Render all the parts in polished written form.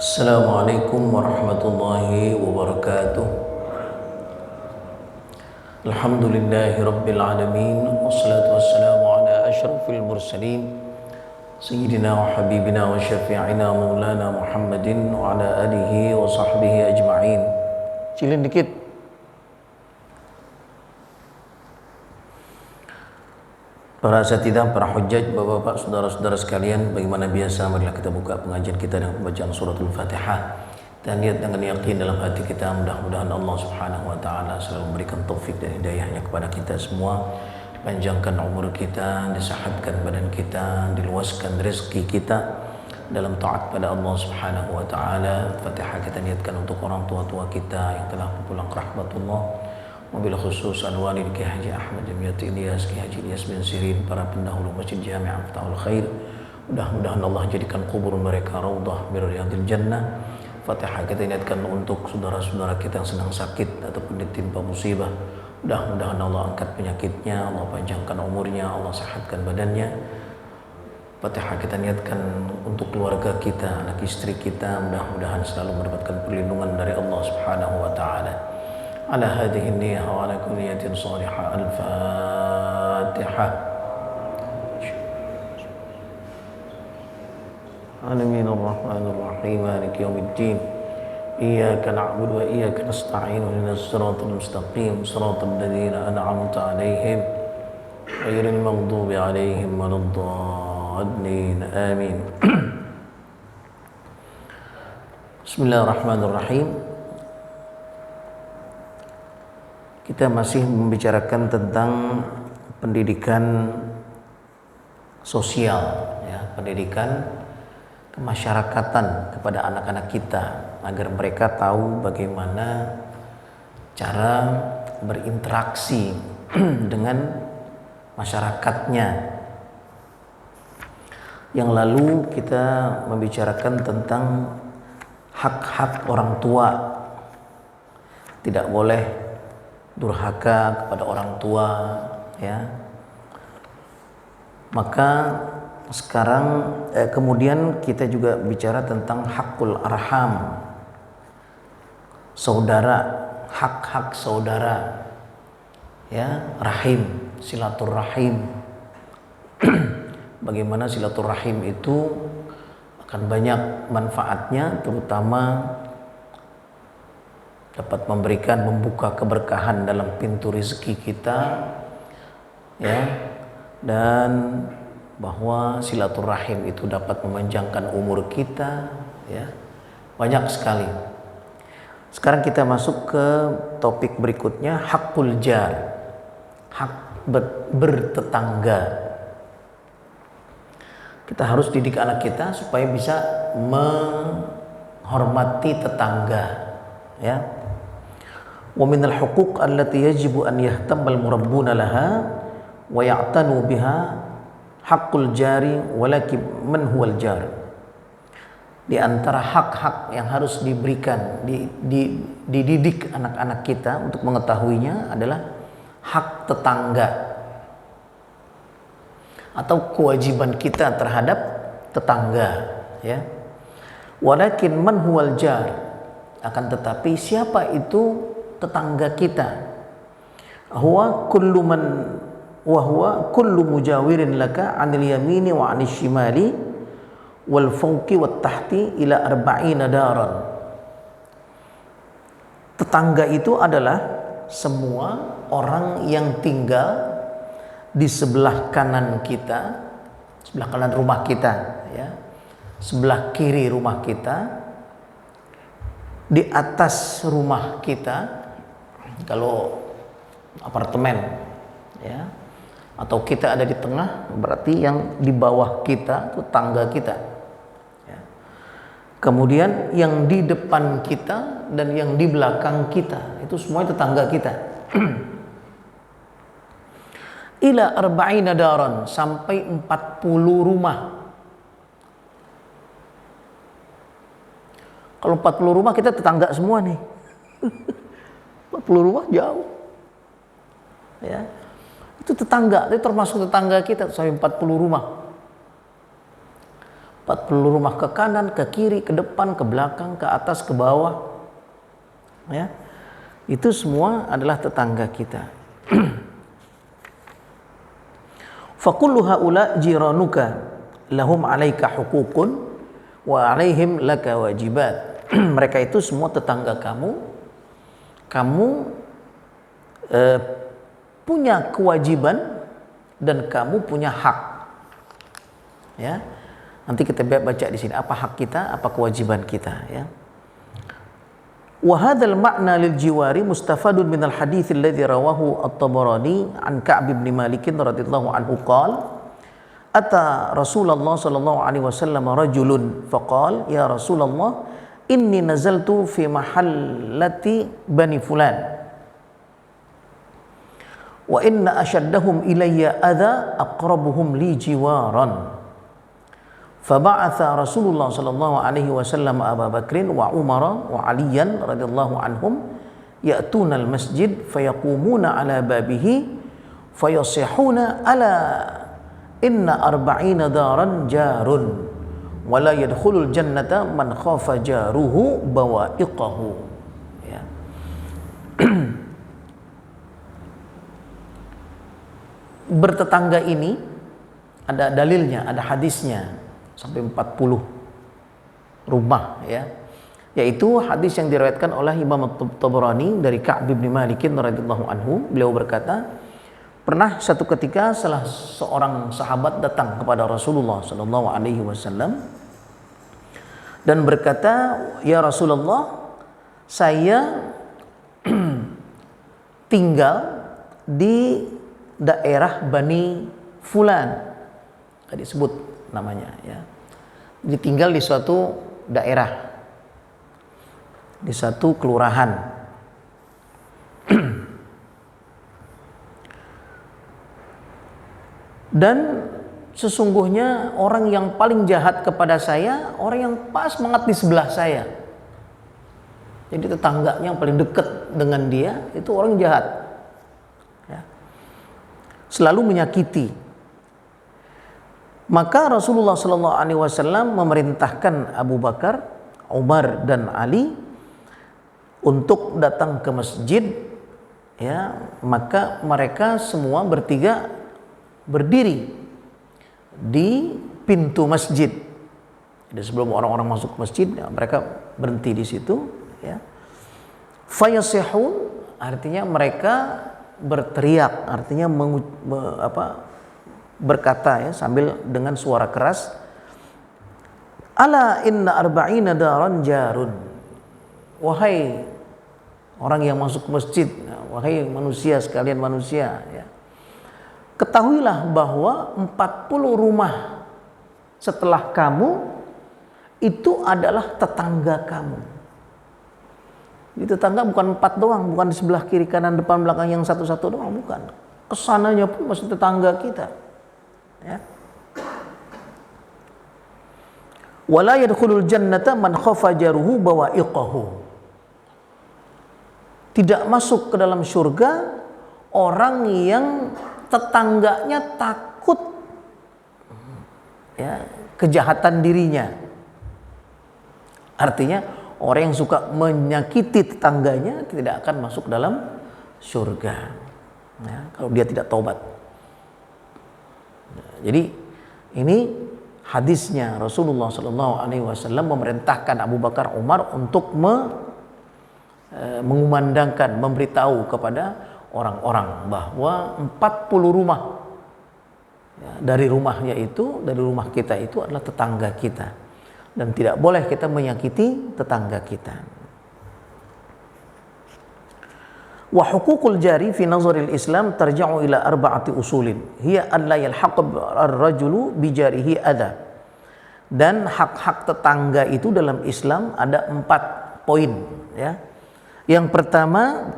Assalamualaikum warahmatullahi wabarakatuh. Alhamdulillahi rabbil alamin. Wassalatu wassalamu ala asyrafil mursalin Sayyidina wa habibina wa syafi'ina maulana Muhammadin wa ala alihi wa sahbihi ajma'in. Cilin dikit. Para asatidzah, para hujjaj, bapak-bapak, saudara-saudara sekalian, bagaimana biasa, marilah kita buka pengajian kita dengan pembacaan suratul Fatihah dan niat dengan yakin dalam hati kita. Mudah-mudahan Allah Subhanahu wa taala selalu memberikan taufik dan hidayahnya kepada kita semua, panjangkan umur kita, disehatkan badan kita, diluaskan rezeki kita dalam taat pada Allah Subhanahu wa taala. Fatihah kita niatkan untuk orang tua-tua kita yang telah berpulang ke rahmatullah, wabil khusus Al-Walid Ki Haji Ahmad Jamiyati Ilyas, Ki Haji Ilyas bin Sirin, para pendahulu Masjid Jami' Miftahul Khair. Mudah-mudahan Allah jadikan kubur mereka raudhah min riyadil jannah. Fatihah kita niatkan untuk saudara-saudara kita yang sedang sakit ataupun ditimpa musibah. Mudah-mudahan Allah angkat penyakitnya, Allah panjangkan umurnya, Allah sehatkan badannya. Fatihah kita niatkan untuk keluarga kita, anak istri kita, mudah-mudahan selalu mendapatkan perlindungan dari Allah Subhanahu wa taala. على هذه النية وعلى كل نية صالحة. الفاتحة. آمين. الرحمن الرحيم مالك يوم الدين إياك نعبد وإياك نستعين اهدنا الصراط المستقيم صراط الذين أنعمت عليهم غير المغضوب عليهم ولا الضالين آمين. بسم الله الرحمن الرحيم. Kita masih membicarakan tentang pendidikan sosial, ya, pendidikan kemasyarakatan kepada anak-anak kita agar mereka tahu bagaimana cara berinteraksi dengan masyarakatnya. Yang lalu kita membicarakan tentang hak-hak orang tua. Tidak boleh durhaka kepada orang tua, ya. Maka sekarang kemudian kita juga bicara tentang hakul arham, saudara, hak-hak saudara, ya, rahim, silaturahim. Bagaimana silaturahim itu akan banyak manfaatnya, terutama dapat memberikan, membuka keberkahan dalam pintu rezeki kita, ya, dan bahwa silaturahim itu dapat memanjangkan umur kita, ya, banyak sekali. Sekarang kita masuk ke topik berikutnya, hakul jar, hak bertetangga. Kita harus didik anak kita supaya bisa menghormati tetangga, ya. Wa minal huquq allati yajibu an yahtammal murabbuna laha wa ya'tanu biha haqqul jari walakin man huwal jar. Di antara hak-hak yang harus diberikan, dididik anak-anak kita untuk mengetahuinya adalah hak tetangga atau kewajiban kita terhadap tetangga, ya. Walakin man huwal jar, akan tetapi siapa itu tetangga kita? Huwa kullu man wa huwa kullu mujawirin laka 'anil yamini wa 'anil shimali wal fawqi wat tahti ila 40 daran. Tetangga itu adalah semua orang yang tinggal di sebelah kanan kita, sebelah kanan rumah kita, ya, sebelah kiri rumah kita, di atas rumah kita kalau apartemen, ya, atau kita ada di tengah, berarti yang di bawah kita itu tangga kita, ya. Kemudian yang di depan kita dan yang di belakang kita itu semua tetangga kita. Ila 40 daran, sampai 40 rumah. Kalau 40 rumah kita tetangga semua nih. 40 rumah jauh, ya. Itu tetangga, itu termasuk tetangga kita sampai 40 rumah. 40 rumah ke kanan, ke kiri, ke depan, ke belakang, ke atas, ke bawah. Ya. Itu semua adalah tetangga kita. Fakullu haula jiranuka lahum 'alaika huququn wa 'alaihim laka wajibat. Mereka itu semua tetangga kamu. Kamu punya kewajiban dan kamu punya hak. Ya. Nanti kita baca di sini apa hak kita, apa kewajiban kita, ya. Wa hadzal ma'na lil jiwari mustafadun min al hadits alladhi rawahu at-Tabarani an Ka'b bin Malik radhiyallahu anhu qala ata Rasulullah sallallahu alaihi wasallam rajulun faqala ya Rasulullah inni nazaltu fi mahallati bani fulan wa inna ashaddahum ilayya adha aqrabuhum li jiwaran. Faba'atha Rasulullah sallallahu alaihi wasallam Abu Bakrin wa Umar wa Aliyan radhiyallahu anhum ya'tuna al-masjid fayaqumuna ala babihi fayasihuna ala inna arba'ina daran jarun wa la yadkhulul jannata man khafa jaruhu bawa'iqahu. Ya. Bertetangga ini ada dalilnya, ada hadisnya. Sampai 40 rumah, ya. Yaitu hadis yang diriwayatkan oleh Imam Tabarani dari Ka'b bin Malik radhiyallahu anhu. Beliau berkata, pernah satu ketika salah seorang sahabat datang kepada Rasulullah sallallahu alaihi wasallam dan berkata, "Ya Rasulullah, saya tinggal di daerah Bani Fulan." Tadi disebut namanya, ya. Ditinggal di suatu daerah, di satu kelurahan. Dan sesungguhnya orang yang paling jahat kepada saya, orang yang pas banget di sebelah saya. Jadi tetangganya yang paling dekat dengan dia itu orang jahat, ya. Selalu menyakiti. Maka Rasulullah sallallahu alaihi wasallam memerintahkan Abu Bakar, Umar dan Ali untuk datang ke masjid, ya. Maka mereka semua bertiga berdiri di pintu masjid. Jadi sebelum orang-orang masuk ke masjid, ya, mereka berhenti di situ, ya. Fayasihun artinya mereka berteriak, artinya berkata, ya, sambil dengan suara keras, ala inna arba'ina daran jarun. Wahai orang yang masuk masjid, wahai manusia sekalian manusia, ya, ketahuilah bahwa 40 rumah setelah kamu itu adalah tetangga kamu. Di tetangga bukan 4 doang, bukan di sebelah kiri kanan depan belakang yang satu-satu doang, bukan. Kesananya pun masih tetangga kita. Ya. Wala yadkhulul jannata man khafa jaruhu bawa'iqahu. Tidak masuk ke dalam surga orang yang tetangganya takut, ya, kejahatan dirinya. Artinya orang yang suka menyakiti tetangganya tidak akan masuk dalam surga, ya, kalau dia tidak taubat. Jadi ini hadisnya Rasulullah sallallahu alaihi wasallam memerintahkan Abu Bakar, Umar untuk mengumandangkan, memberitahu kepada orang-orang bahwa 40 rumah, ya, dari rumahnya itu, dari rumah kita itu adalah tetangga kita dan tidak boleh kita menyakiti tetangga kita. Wa huququl jari fi nazaril Islam tarja'u ila arba'ati usulin. Hiya an la yalhaq ar-rajulu bi jarihi adha. Dan hak-hak tetangga itu dalam Islam ada 4 poin, ya. Yang pertama,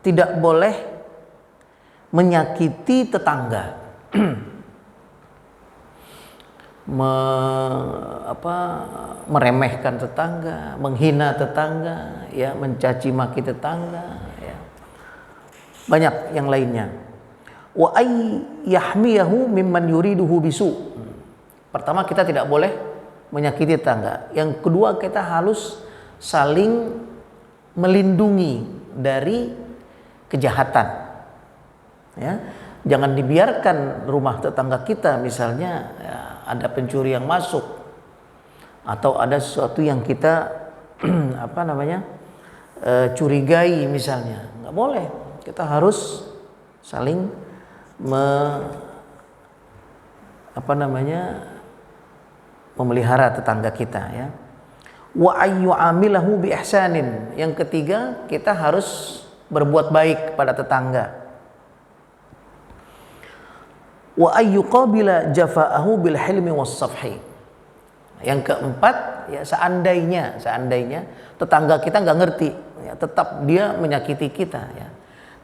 tidak boleh menyakiti tetangga. Meremehkan tetangga, menghina tetangga, ya, mencaci maki tetangga, ya. Banyak yang lainnya. wa ay yahmiyahu mimman yuriduhu bisu. Pertama, kita tidak boleh menyakiti tetangga. Yang kedua, kita harus saling melindungi dari kejahatan. Ya, jangan dibiarkan rumah tetangga kita misalnya ya, ada pencuri yang masuk atau ada sesuatu yang kita curigai misalnya. Nggak boleh. Kita harus saling memelihara tetangga kita ya. Wa ayyu amilahu bi ihsanin. Yang ketiga, kita harus berbuat baik kepada tetangga. Wa ayyu qabila jafa'ahu bil hilmi was safhi. Yang keempat, ya seandainya tetangga kita nggak ngerti, ya, tetap dia menyakiti kita ya.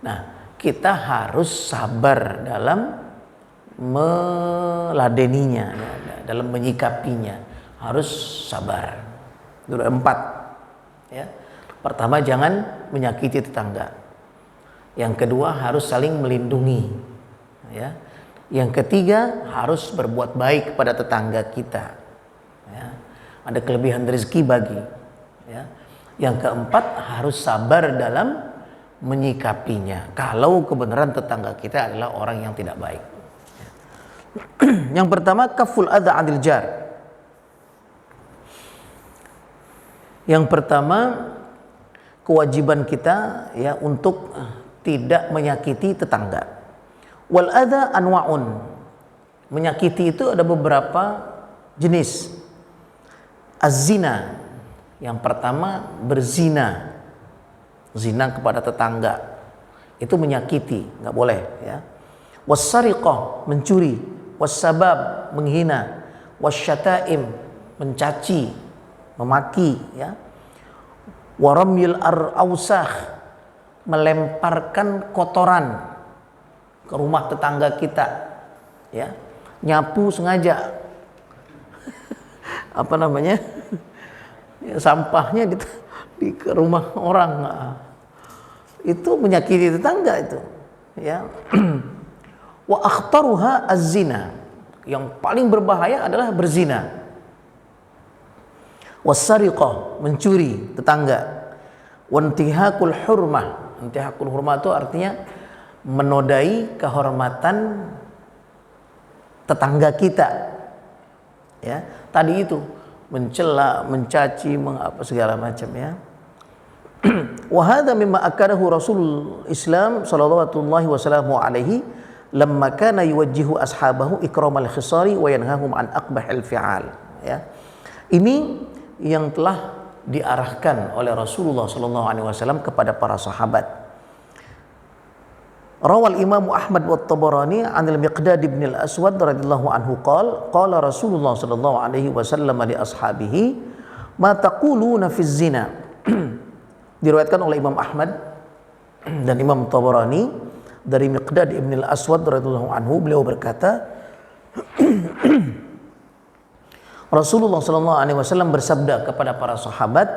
Nah, kita harus sabar dalam meladeninya ya, dalam menyikapinya. Harus sabar. Itu ada 4 ya. Pertama, jangan menyakiti tetangga. Yang kedua, harus saling melindungi ya. Yang ketiga, harus berbuat baik kepada tetangga kita ya. Ada kelebihan rezeki bagi ya. Yang keempat, harus sabar dalam menyikapinya kalau kebenaran tetangga kita adalah orang yang tidak baik. Yang pertama, kaful adza 'anil jar. Yang pertama, kewajiban kita ya untuk tidak menyakiti tetangga. Wal adza anwa'un. Menyakiti itu ada beberapa jenis. Az-zina. Yang pertama, berzina. Zina kepada tetangga. Itu menyakiti, enggak boleh ya. Was-sariqah, mencuri. Was-sabab, menghina. Was-syata'im, mencaci, memaki ya. Waramyil ar-ausakh, melemparkan kotoran ke rumah tetangga kita ya. Nyapu sengaja ya, sampahnya di ke rumah orang. Itu menyakiti tetangga itu ya. Wa akhtaruha az-zina. Yang paling berbahaya adalah berzina. Was-sariqah, mencuri tetangga. Wantihakul hurmah. Intihakul hurmah itu artinya menodai kehormatan tetangga kita. Ya, tadi itu mencela, mencaci, segala macam ya. Wa hadza mimma akadahu Rasul Islam sallallahu alaihi lamma kana yuwajjihu ashabahu ikramal khisari wa yanhahum an aqbahil fi'al ya. Ini yang telah diarahkan oleh Rasulullah sallallahu alaihi wasallam kepada para sahabat. Rawal Imam Ahmad wa Tabarani anil Miqdad bin al-Aswad radhiyallahu anhu qala Rasulullah sallallahu alaihi wasallam li ashabihi ma taquluna fi zina. Diriwayatkan oleh Imam Ahmad dan Imam Tabarani dari Miqdad bin al-Aswad radhiyallahu anhu, beliau berkata Rasulullah sallallahu alaihi wasallam bersabda kepada para sahabat,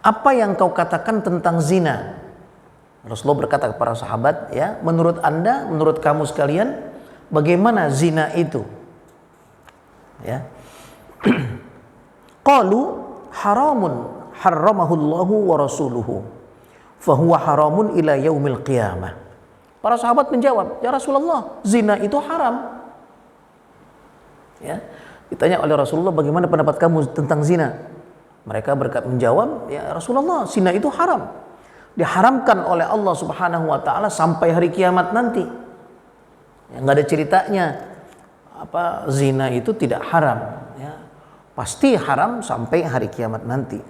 apa yang kau katakan tentang zina? Rasulullah berkata kepada para sahabat, ya, menurut Anda, menurut kamu sekalian, bagaimana zina itu? Ya. Qalu haramun harramahu Allahu wa rasuluhu fahuwa haramun ila yaumil qiyamah. Para sahabat menjawab, ya Rasulullah, zina itu haram. Ya, ditanya oleh Rasulullah, bagaimana pendapat kamu tentang zina? Mereka menjawab, ya Rasulullah, zina itu haram. Diharamkan oleh Allah Subhanahu wa taala sampai hari kiamat nanti. Ya, enggak ada ceritanya zina itu tidak haram, ya. Pasti haram sampai hari kiamat nanti.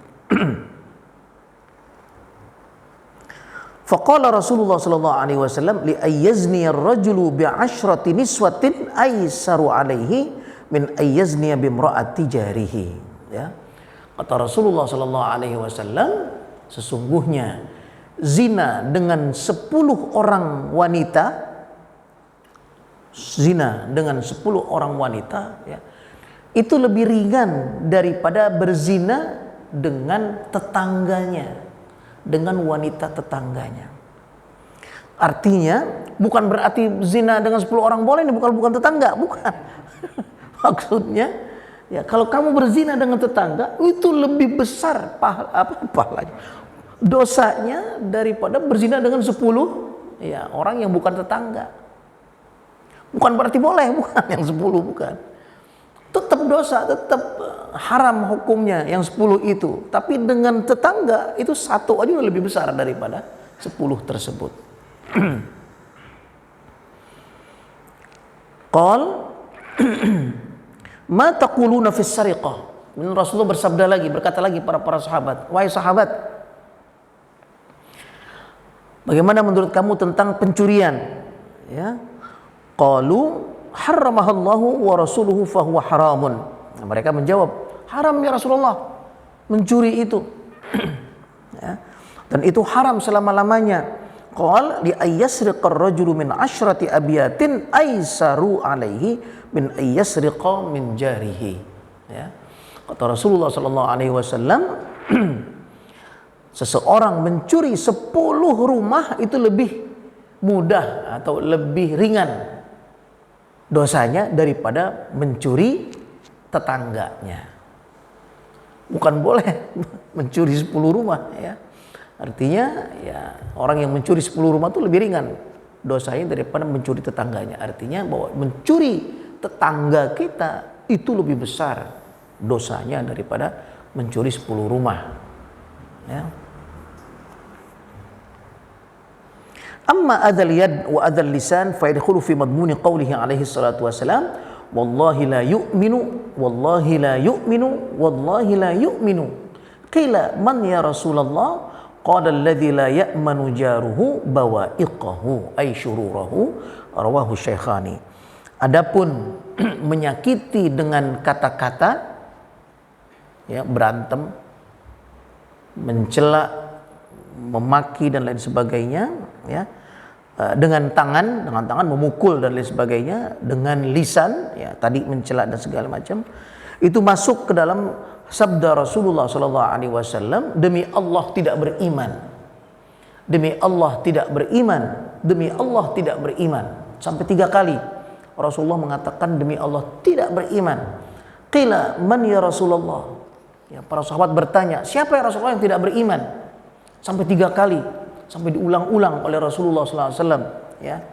Faqala Rasulullah sallallahu alaihi wasallam li ayyazni ar-rajulu bi 'ashrati niswatin aysaru alaihi min ayyazni bi imra'ati jarihi ya. Kata Rasulullah sallallahu alaihi wasallam, sesungguhnya zina dengan 10 orang wanita, ya, itu lebih ringan daripada berzina dengan tetangganya, dengan wanita tetangganya. Artinya bukan berarti zina dengan 10 orang boleh, ini bukan tetangga, bukan. Maksudnya ya, kalau kamu berzina dengan tetangga itu lebih besar pahalanya, dosanya daripada berzina dengan 10 ya orang yang bukan tetangga. Bukan berarti boleh, bukan yang 10, bukan. Tetap dosa, tetap haram hukumnya yang 10 itu. Tapi dengan tetangga itu 1 aja lebih besar daripada 10 tersebut. Qal ma taquluna fis sariqah. Rasulullah bersabda lagi, berkata lagi para sahabat, wahai sahabat, bagaimana menurut kamu tentang pencurian? Ya. Qalu harramahallahu wa rasuluhu fahuwa haramun. Nah, mereka menjawab, haram ya Rasulullah mencuri itu. Ya. Dan itu haram selama-lamanya. Qal li ayyasriqa ar-rajulu min 'ashrati abyatin aisaru alaihi min ayyasriqa min jarihi. Ya. Kata Rasulullah sallallahu alaihi wasallam, seseorang mencuri 10 rumah itu lebih mudah atau lebih ringan dosanya daripada mencuri tetangganya. Bukan boleh mencuri 10 rumah ya. Artinya ya orang yang mencuri 10 rumah itu lebih ringan dosanya daripada mencuri tetangganya. Artinya bahwa mencuri tetangga kita itu lebih besar dosanya daripada mencuri 10 rumah. Ya. Amma adzal yad wa adzal lisan fa yadkhulu fi madmuni qawlihi alaihi salatu wasalam, wallahi la yu'minu wallahi la yu'minu wallahi la yu'minu. Qila man ya Rasulullah? Qala alladhi la ya'manu jaruhu bawa'iqahu ay syururahu, rawahu Syaikhani. Adapun menyakiti dengan kata-kata, ya, berantem, mencela, memaki dan lain sebagainya, ya, dengan tangan memukul dan lain sebagainya, dengan lisan, ya, tadi mencela dan segala macam, itu masuk ke dalam sabda Rasulullah sallallahu alaihi wasallam, demi Allah tidak beriman, demi Allah tidak beriman, demi Allah tidak beriman, sampai 3 kali Rasulullah mengatakan demi Allah tidak beriman. Qila man ya Rasulullah? Ya, para sahabat bertanya, siapa ya Rasulullah yang tidak beriman? Sampai 3 kali, sampai diulang-ulang oleh Rasulullah SAW. Ya.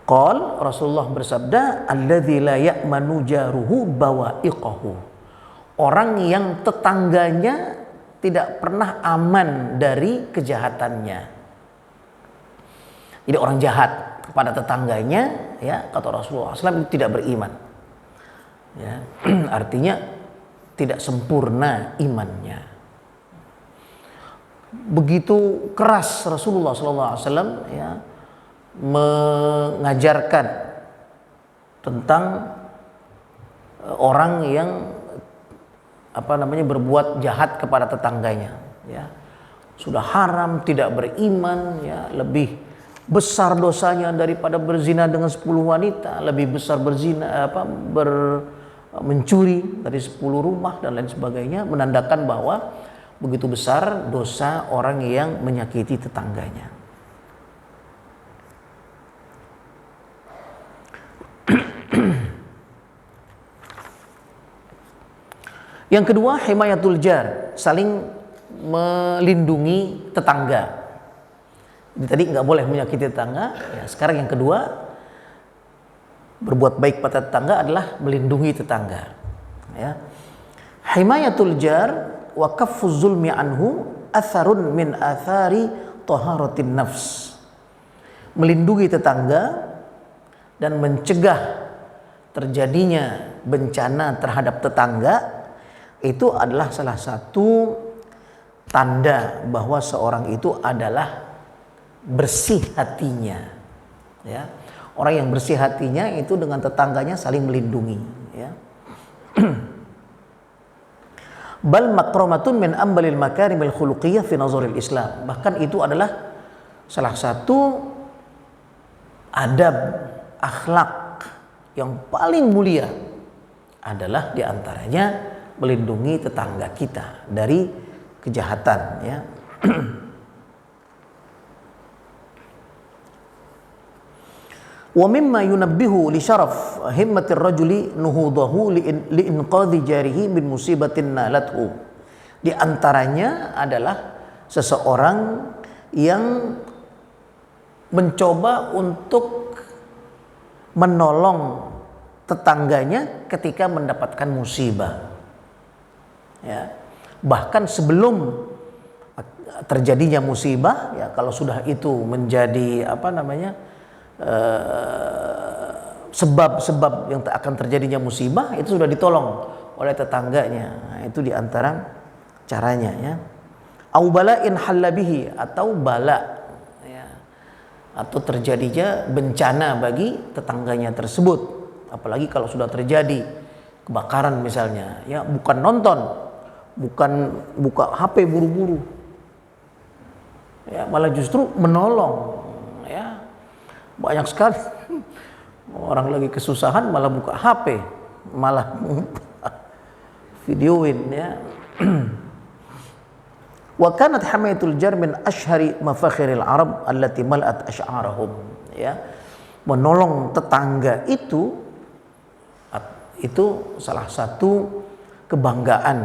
Qal, Rasulullah bersabda, alladzi la ya'manu jaruhu bawa'iqahu. Orang yang tetangganya tidak pernah aman dari kejahatannya. Jadi orang jahat kepada tetangganya, ya, kata Rasulullah SAW, itu tidak beriman. Ya. Artinya tidak sempurna imannya. Begitu keras Rasulullah SAW, ya, mengajarkan tentang orang yang berbuat jahat kepada tetangganya, ya. Sudah haram, tidak beriman, ya, lebih besar dosanya daripada berzina dengan 10 wanita, lebih besar mencuri dari 10 rumah dan lain sebagainya, menandakan bahwa begitu besar dosa orang yang menyakiti tetangganya. Yang kedua, himayatul jar, saling melindungi tetangga. Jadi tadi nggak boleh menyakiti tetangga, ya, sekarang yang kedua, berbuat baik pada tetangga adalah melindungi tetangga. Ya. Himayatul jar wa kaffuz zulmi anhu atharun min athari taharatin nafs. Melindungi tetangga dan mencegah terjadinya bencana terhadap tetangga itu adalah salah satu tanda bahwa seorang itu adalah bersih hatinya. Ya. Orang yang bersih hatinya itu dengan tetangganya saling melindungi. Ya. Bal makramatun min ambalil makarimil khuluqiyah fi nazaril Islam. Bahkan itu adalah salah satu adab akhlak yang paling mulia, adalah diantaranya melindungi tetangga kita dari kejahatan. Ya. Wa mimma yunabbihu li syaraf himmatir rajuli nuhudahu li inqadhi jarihi min musibatin nalathu. Di antaranya adalah seseorang yang mencoba untuk menolong tetangganya ketika mendapatkan musibah. Ya. Bahkan sebelum terjadinya musibah, ya, kalau sudah itu menjadi sebab-sebab yang akan terjadinya musibah, itu sudah ditolong oleh tetangganya. Nah, itu diantara caranya, ya. Au bala'in halabihi, atau bala, ya, atau terjadinya bencana bagi tetangganya tersebut. Apalagi kalau sudah terjadi kebakaran misalnya, ya, bukan nonton, bukan buka HP buru-buru, ya, malah justru menolong, ya. Banyak sekali orang lagi kesusahan malah buka HP, malah videoin, ya. Wa kanat hamayatul jar min ashhari mafakhiril arab allati mal'at asy'arahum, ya. Menolong tetangga itu salah satu kebanggaan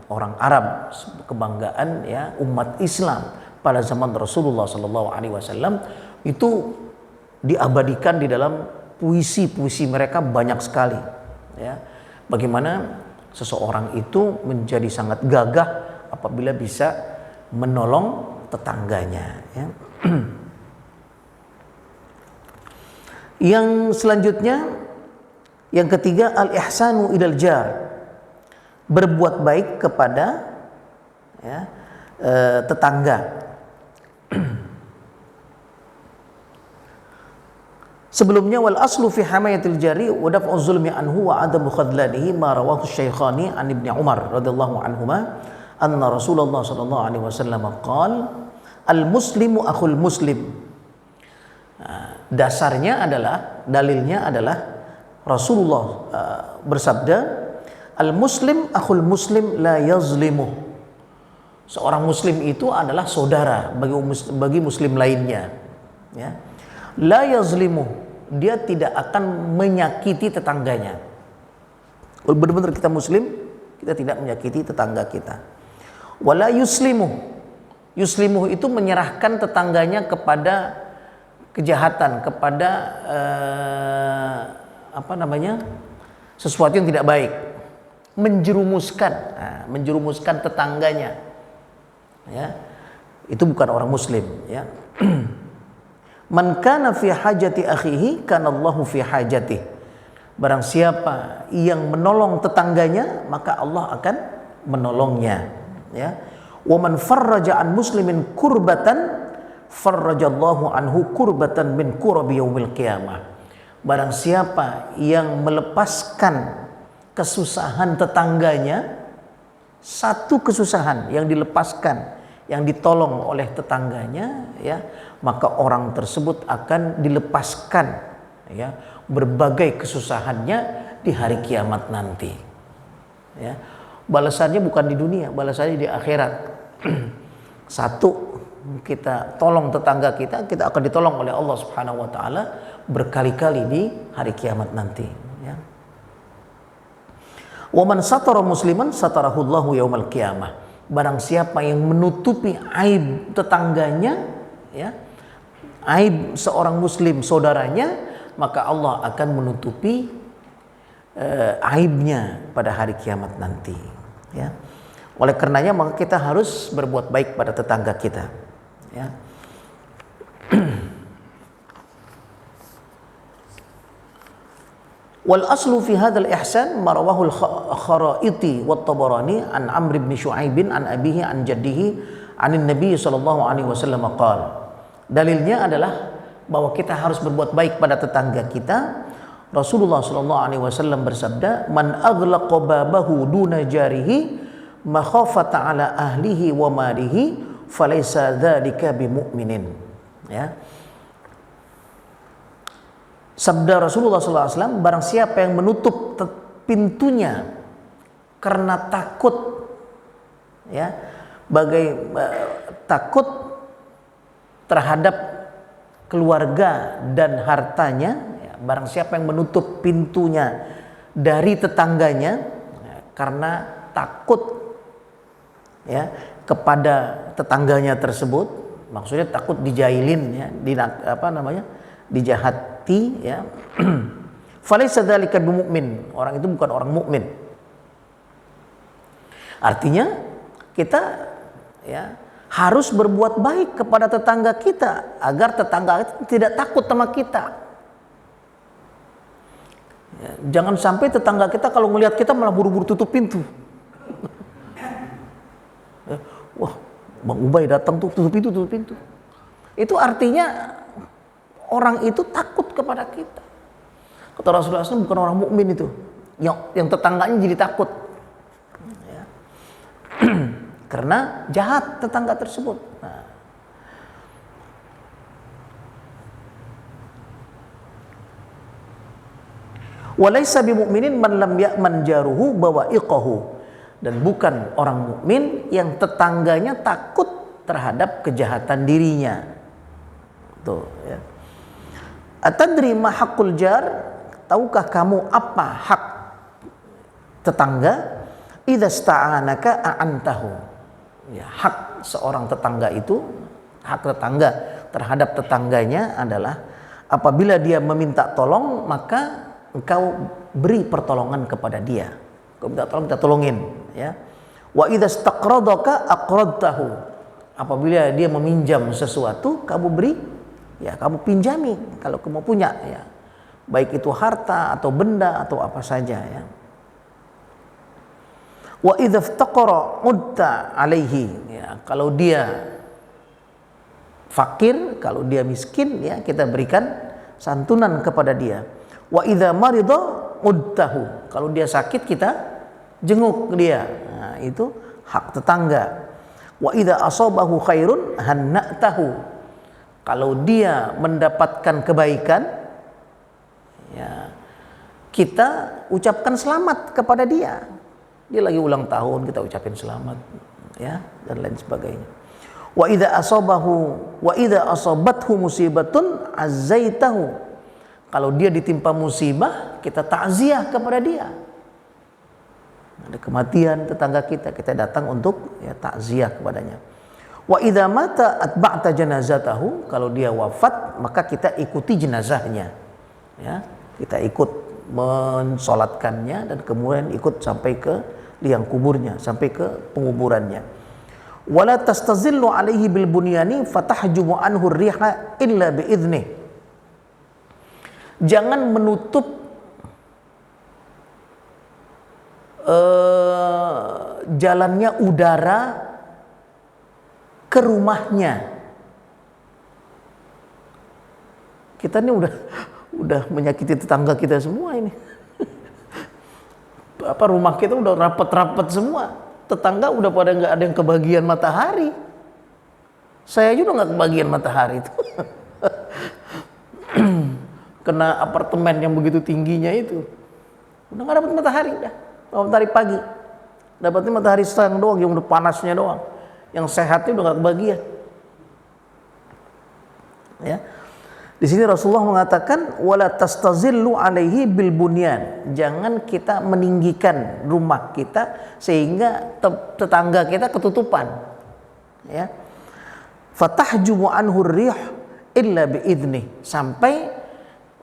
orang Arab, kebanggaan, ya, umat Islam pada zaman Rasulullah sallallahu alaihi wasallam. Itu diabadikan di dalam puisi-puisi mereka banyak sekali, ya. Bagaimana seseorang itu menjadi sangat gagah apabila bisa menolong tetangganya, ya. Yang selanjutnya, yang ketiga, al-ihsanu ilal jar, berbuat baik kepada, ya, tetangga. Sebelumnya, wal aslu fi hamayatil jari wa daf'u zulmi anhu wa adamu khadlanihi ma rawahu Syaikhani an Ibnu Umar radhiyallahu anhuma anna Rasulullah sallallahu alaihi wasallam qala al muslimu akhul muslim. Dasarnya adalah, dalilnya adalah Rasulullah bersabda, al muslim akhul muslim la yazlimu. Seorang muslim itu adalah saudara bagi muslim lainnya, ya. La yazlimu, dia tidak akan menyakiti tetangganya. Benar-benar kita muslim, kita tidak menyakiti tetangga kita. Wala yuslimu, yuslimu itu menyerahkan tetangganya kepada kejahatan, kepada sesuatu yang tidak baik, menjerumuskan tetangganya, ya. Itu bukan orang muslim, ya. Man kana fi hajati akhihi kana Allahu fi hajati. Barang siapa yang menolong tetangganya, maka Allah akan menolongnya, ya. Wa man farraja an muslimin kurbatan farrajallahu anhu kurbatan min kurabi yaumil qiyamah. Barang siapa yang melepaskan kesusahan tetangganya, satu kesusahan yang dilepaskan, yang ditolong oleh tetangganya, ya, maka orang tersebut akan dilepaskan, ya, berbagai kesusahannya di hari kiamat nanti, ya. Balasannya bukan di dunia, balasannya di akhirat. Satu, kita tolong tetangga kita, kita akan ditolong oleh Allah Subhanahu wa taala berkali-kali di hari kiamat nanti, ya. Wa man satara musliman satarahullahu yaumal qiyamah. Barang siapa yang menutupi aib tetangganya, ya, aib seorang muslim saudaranya, maka Allah akan menutupi aibnya pada hari kiamat nanti, ya. Oleh karenanya maka kita harus berbuat baik pada tetangga kita, ya. Wal aslu fi hadzal ihsan ma rawahu al-Kharaiti wa Tabarani an Amr bin Syu'aib an abihi an jaddihi anin Nabi sallallahu alaihi wasallam qala. Dalilnya adalah bahwa kita harus berbuat baik pada tetangga kita. Rasulullah sallallahu alaihi wasallam bersabda, "Man aghlaqa babahu duna jarihi makhafata ala ahlihi wa malihi falaysa dzalika bimu'minin." Ya. Sabda Rasulullah SAW, barang siapa yang menutup pintunya karena takut, ya, takut terhadap keluarga dan hartanya, ya, barang siapa yang menutup pintunya dari tetangganya karena takut ya kepada tetangganya tersebut, maksudnya takut dijailin ya, dijahati ya. Falaysa dzalika bimumin, orang itu bukan orang mukmin. Artinya kita ya harus berbuat baik kepada tetangga kita agar tetangga kita tidak takut sama kita. Ya, jangan sampai tetangga kita kalau melihat kita malah buru-buru tutup pintu. Ya, wah, Bang Ubay datang tuh tutup pintu. Itu artinya orang itu takut kepada kita. Kata Rasulullah SAW, bukan orang mukmin itu, yang tetangganya jadi takut. Ya. Karena jahat tetangga tersebut. Nah. Walaysa bimu'minin man lam ya'man jaruhu bawa'iqahu, dan bukan orang mukmin yang tetangganya takut terhadap kejahatan dirinya. Tuh ya. Atadri ma haqqul jar, tahukah kamu apa hak tetangga? Idza sta'anaka a'antahu. Ya, hak seorang tetangga itu, hak tetangga terhadap tetangganya adalah apabila dia meminta tolong maka engkau beri pertolongan kepada dia. Kau minta tolong, kita tolongin ya. Wa idza istaqradaka aqradtahu. Apabila dia meminjam sesuatu, kamu beri, ya kamu pinjami kalau kamu punya ya. Baik itu harta atau benda atau apa saja ya. Wa idza iftaqara udta alaihi, ya, kalau dia fakir, kalau dia miskin ya kita berikan santunan kepada dia. Wa idza marida udtahu, kalau dia sakit kita jenguk dia. Nah, itu hak tetangga. Wa idza asabahu khairun hanna'tahu, kalau dia mendapatkan kebaikan ya kita ucapkan selamat kepada dia. Dia lagi ulang tahun, kita ucapin selamat ya, dan lain sebagainya. Wa idza asabathu musibatun azzaitahu, kalau dia ditimpa musibah kita takziah kepada dia. Ada kematian tetangga kita, kita datang untuk ya takziah kepadanya. Wa idza mata atba'ta janazatahu, kalau dia wafat maka kita ikuti jenazahnya. Ya, kita ikut mensolatkannya dan kemudian ikut sampai ke liang kuburnya, sampai ke penguburannya. Wala tastazillu alaihi bil bunyani fatahjumu anhu riha illa bi idnih. Jangan menutup jalannya udara ke rumahnya. Kita ini udah menyakiti tetangga kita semua ini. Apa rumah kita udah rapat-rapat semua, tetangga udah pada nggak ada yang kebagian matahari. Saya juga nggak kebagian matahari itu. Kena apartemen yang begitu tingginya itu, udah nggak dapat matahari, dah matahari pagi, dapatnya matahari siang doang, yang udah panasnya doang, yang sehatnya udah nggak kebagian. Ya. Di sini Rasulullah mengatakan wala tastazillu alaihi bil bunyan. Jangan kita meninggikan rumah kita sehingga tetangga kita ketutupan. Ya. Fatahjumu anhu rih illa bi idnih, sampai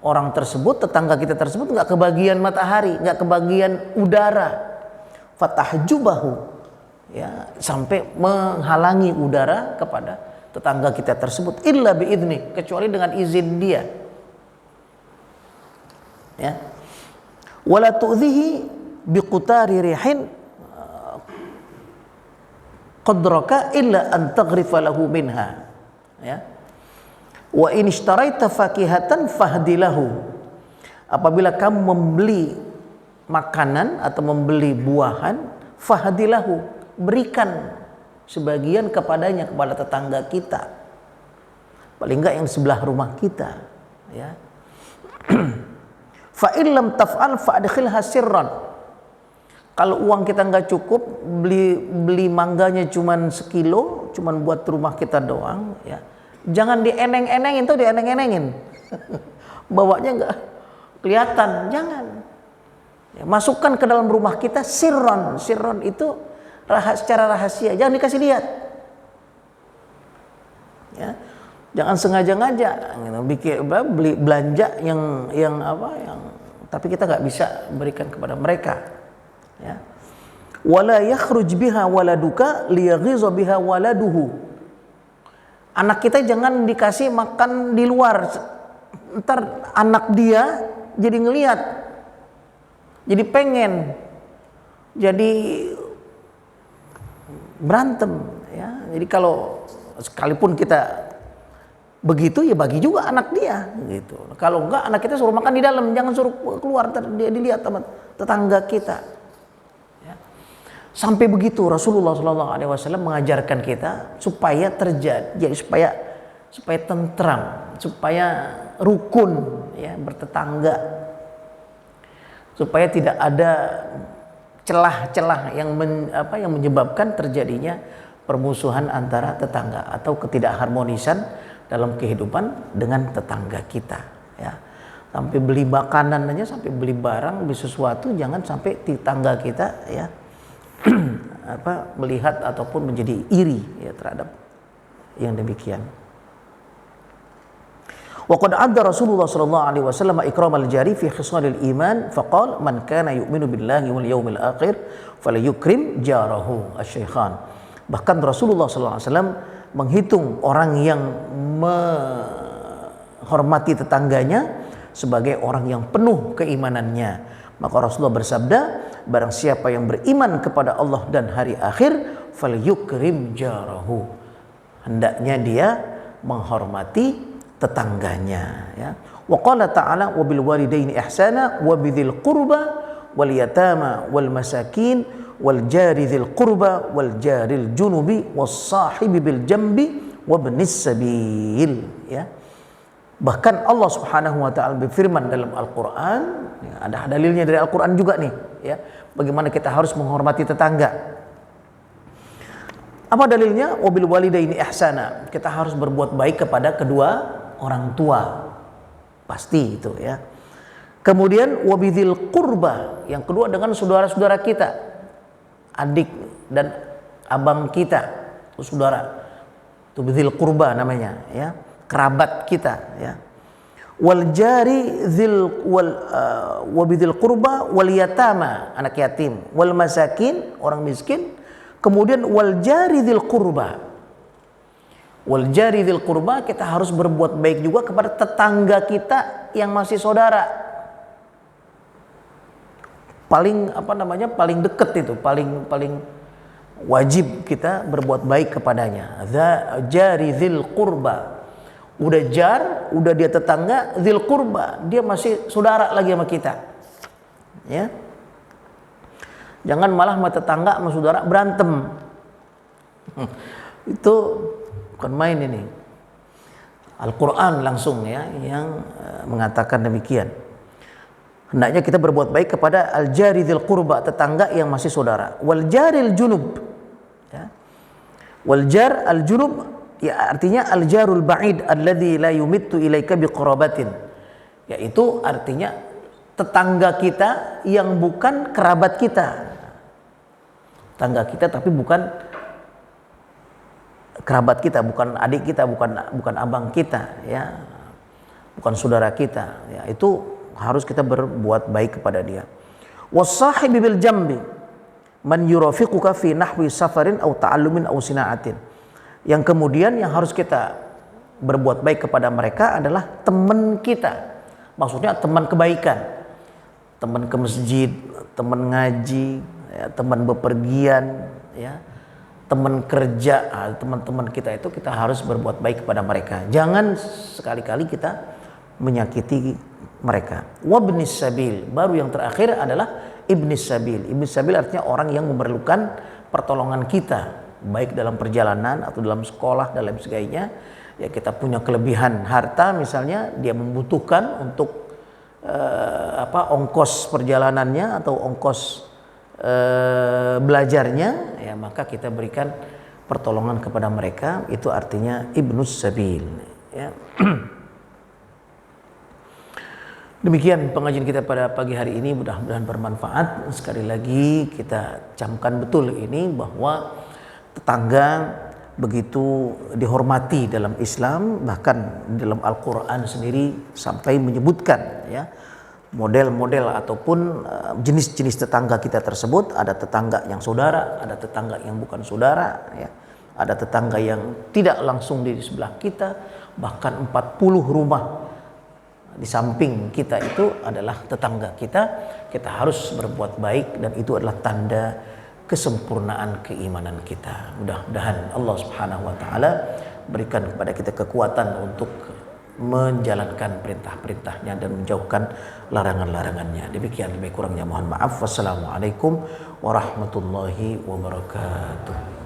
orang tersebut, tetangga kita tersebut enggak kebagian matahari, enggak kebagian udara. Fatahjubahu, ya, sampai menghalangi udara kepada tetangga kita tersebut illa biidni, kecuali dengan izin dia. Ya. Wala tu'dhihi biqutari rihin qadraka illa an taghrifa lahu minha. Ya. Wa in ishtaraita fakihatan fahdilahu. Apabila kamu membeli makanan atau membeli buahan, fahdilahu, berikan sebagian kepadanya, kepada tetangga kita, paling enggak yang sebelah rumah kita ya. Fa in lam taf'al fa'adkhilha sirran, kalau uang kita enggak cukup, beli mangganya cuman sekilo, cuman buat rumah kita doang ya, jangan dieneng-enengin tuh, dieneng-enengin. Bawanya enggak kelihatan, jangan. Ya, masukkan ke dalam rumah kita sirron itu secara rahasia, jangan dikasih lihat. Ya, jangan sengaja-ngaja beli belanja yang tapi kita nggak bisa berikan kepada mereka. Ya. Wala yakhruj biha waladuka liyaghiza biha waladuhu. Anak kita jangan dikasih makan di luar, ntar anak dia jadi ngelihat, jadi pengen, jadi berantem. Ya. Jadi kalau sekalipun kita begitu, ya bagi juga anak dia gitu. Kalau enggak, anak kita suruh makan di dalam, jangan suruh keluar, dia dilihat sama tetangga kita. Ya. Sampai begitu Rasulullah SAW mengajarkan kita supaya terjadi, supaya tentram, supaya rukun, ya, bertetangga, supaya tidak ada celah-celah yang menyebabkan terjadinya permusuhan antara tetangga atau ketidakharmonisan dalam kehidupan dengan tetangga kita. Ya. Sampai beli makanan aja, sampai beli barang, beli sesuatu, jangan sampai tetangga kita ya melihat ataupun menjadi iri ya terhadap yang demikian. Wa qad adda Rasulullah sallallahu alaihi wasallam ikramal jari fi khisalil iman faqala man kana yu'minu billahi wal yawmil akhir falyukrim jarahu asy-syaikhan. Bahkan Rasulullah sallallahu alaihi wasallam menghitung orang yang menghormati tetangganya sebagai orang yang penuh keimanannya. Maka Rasulullah bersabda, barang siapa yang beriman kepada Allah dan hari akhir, falyukrim jarahu, hendaknya dia menghormati tetangganya. Ya. Wa qala ta'ala wa bil walidaini ihsana wa bidzil qurba wal yatama wal masakin wal jari dzil qurba wal jaril junubi was sahibi bil jambi wabnis sabil. Ya. Bahkan Allah Subhanahu wa taala berfirman dalam Al-Qur'an, ya, ada dalilnya dari Al-Qur'an juga nih, ya, bagaimana kita harus menghormati tetangga. Apa dalilnya? Wabil walidaini ihsana, kita harus berbuat baik kepada kedua orang tua. Pasti itu, ya. Kemudian wabidzil qurba, yang kedua dengan saudara-saudara kita, adik dan abang kita, saudara. Itu bidzil qurba namanya, ya, kerabat kita, ya. Wal jari dzil wa bidzil qurba wal yatama, anak yatim, wal masakin, orang miskin. Kemudian wal jari dzil qurba. Wal jari dzil qurba, kita harus berbuat baik juga kepada tetangga kita yang masih saudara. Paling paling dekat itu, paling wajib kita berbuat baik kepadanya. Jari dzil qurba, udah jar, udah dia tetangga, dzil qurba, dia masih saudara lagi sama kita, ya. Jangan malah sama tetangga sama saudara berantem. Itu bukan main ini. Al-Qur'an langsung, ya, yang mengatakan demikian. Hendaknya kita berbuat baik kepada al-jari dzil qurba, tetangga yang masih saudara. Wal jaril junub, ya. Wal jar al-junub, ya, artinya al-jarul ba'id alladzi la yumittu ilaika biqarabatin, yaitu artinya tetangga kita yang bukan kerabat kita. Tetangga kita tapi bukan kerabat kita, bukan adik kita, bukan abang kita, ya. Bukan saudara kita, ya. Itu harus kita berbuat baik kepada dia. Was-sahibi bil jambi man yurafiquka fi nahwi safarin aw ta'allumin aw sina'atin. Yang kemudian yang harus kita berbuat baik kepada mereka adalah teman kita. Maksudnya teman kebaikan. Teman ke masjid, teman ngaji, ya, teman bepergian, ya. Teman kerja, teman-teman kita itu kita harus berbuat baik kepada mereka. Jangan sekali-kali kita menyakiti mereka. Wabnis sabil, baru yang terakhir adalah ibnis sabil. Ibnis sabil artinya orang yang memerlukan pertolongan kita, baik dalam perjalanan atau dalam sekolah dan lain sebagainya. Ya, kita punya kelebihan harta misalnya, dia membutuhkan untuk ongkos perjalanannya atau ongkos belajarnya, ya, maka kita berikan pertolongan kepada mereka. Itu artinya ibnus sabil, ya. Demikian pengajian kita pada pagi hari ini, mudah-mudahan bermanfaat. Sekali lagi kita camkan betul ini bahwa tetangga begitu dihormati dalam Islam, bahkan dalam Al-Quran sendiri sampai menyebutkan ya model-model ataupun jenis-jenis tetangga kita tersebut. Ada tetangga yang saudara, ada tetangga yang bukan saudara ya. Ada tetangga yang tidak langsung di sebelah kita, bahkan 40 rumah di samping kita itu adalah tetangga kita. Kita harus berbuat baik dan itu adalah tanda kesempurnaan keimanan kita. Mudah-mudahan Allah Subhanahu wa taala berikan kepada kita kekuatan untuk menjalankan perintah-perintahnya dan menjauhkan larangan-larangannya. Demikian, lebih kurangnya mohon maaf. Wassalamualaikum warahmatullahi wabarakatuh.